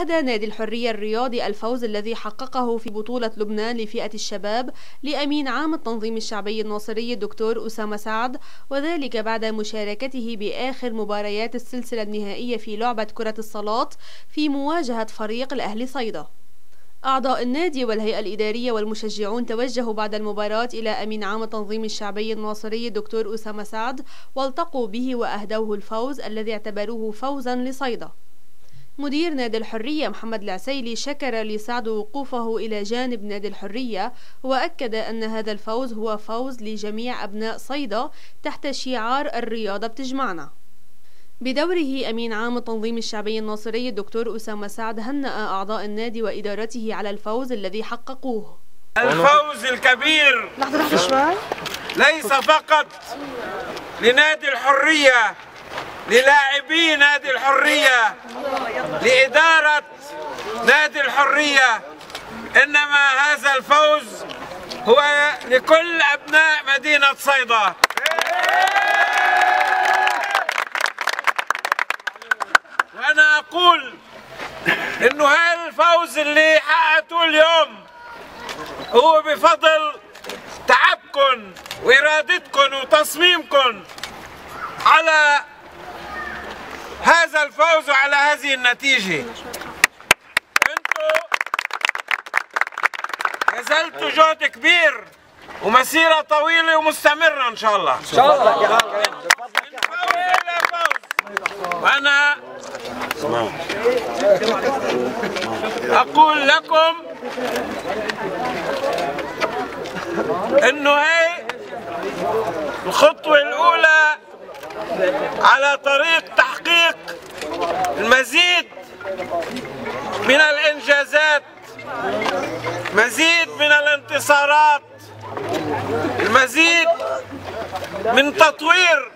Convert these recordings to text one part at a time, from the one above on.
أكد نادي الحرية الرياضي الفوز الذي حققه في بطولة لبنان لفئة الشباب لأمين عام التنظيم الشعبي الناصري الدكتور أسامة سعد، وذلك بعد مشاركته بآخر مباريات السلسلة النهائية في لعبة كرة الصالات في مواجهة فريق الأهلي صيدا. أعضاء النادي والهيئة الإدارية والمشجعون توجهوا بعد المباراة إلى أمين عام التنظيم الشعبي الناصري الدكتور أسامة سعد والتقوا به وأهدوه الفوز الذي اعتبروه فوزا لصيدا. مدير نادي الحرية محمد العسيلي شكر لسعد وقوفه إلى جانب نادي الحرية، وأكد أن هذا الفوز هو فوز لجميع أبناء صيدا تحت شعار الرياضة بتجمعنا. بدوره أمين عام التنظيم الشعبي الناصري الدكتور أسامة سعد هنأ أعضاء النادي وإدارته على الفوز الذي حققوه. الفوز الكبير ليس فقط لنادي الحرية، للاعبي نادي الحرية، لإدارة نادي الحرية، إنما هذا الفوز هو لكل أبناء مدينة صيدا. وأنا أقول إنه هذا الفوز اللي حققتوه اليوم هو بفضل تعبكم وإرادتكم وتصميمكم على هذا الفوز وعلى هذه النتيجة. انتم بذلتوا جهد كبير ومسيرة طويلة ومستمرة إن شاء الله. إن شاء الله. من فوز إلى فوز. وأنا أقول لكم إنه هي الخطوة الأولى على طريق تحقيق المزيد من الإنجازات، مزيد من الانتصارات، المزيد من تطوير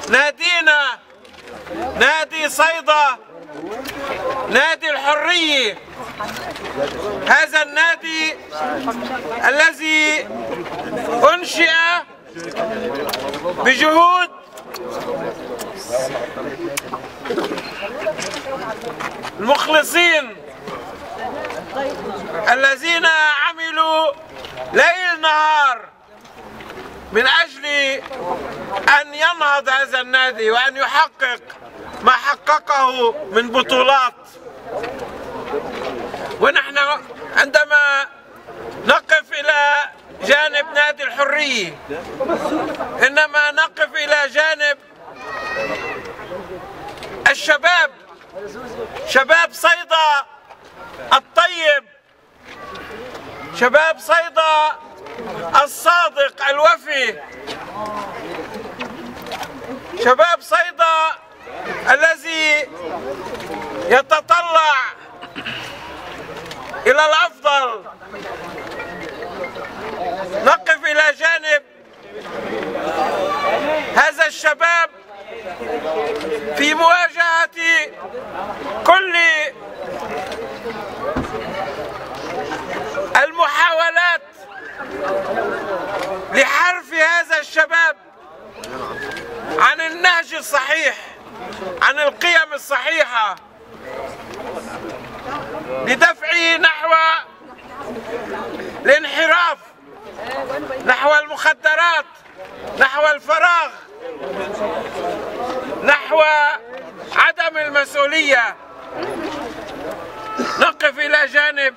نادينا، نادي صيدا، نادي الحرية، هذا النادي الذي أنشئ بجهود المخلصين الذين عملوا ليل نهار من أجل أن ينهض هذا النادي وأن يحقق ما حققه من بطولات. ونحن عندما نقف إلى جانب نادي الحرية إنما نقف إلى جانب الشباب، شباب صيدا الطيب، شباب صيدا الصادق الوفي، شباب صيدا الذي يتطلع إلى الأفضل. نقف إلى جانب هذا الشباب في مواجهة كل المحاولات لحرف هذا الشباب عن النهج الصحيح، عن القيم الصحيحة، لدفعه نحو الانحراف، نحو المخدرات، نحو الفراغ، نحو عدم المسؤولية. نقف إلى جانب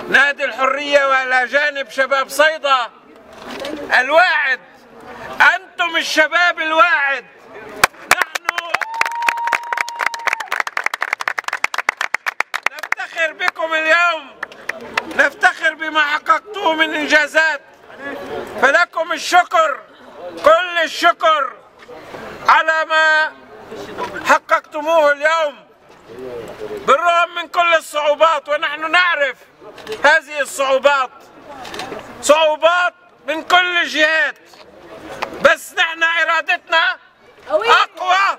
نادي الحرية وإلى جانب شباب صيدا الواعد. أنتم الشباب الواعد. نحن نفتخر بكم اليوم، نفتخر بما حققتوه من إنجازات، فلكم الشكر، كل الشكر على ما حققتموه اليوم بالرغم من كل الصعوبات. ونحن نعرف هذه الصعوبات، صعوبات من كل الجهات، بس نحن إرادتنا أقوى.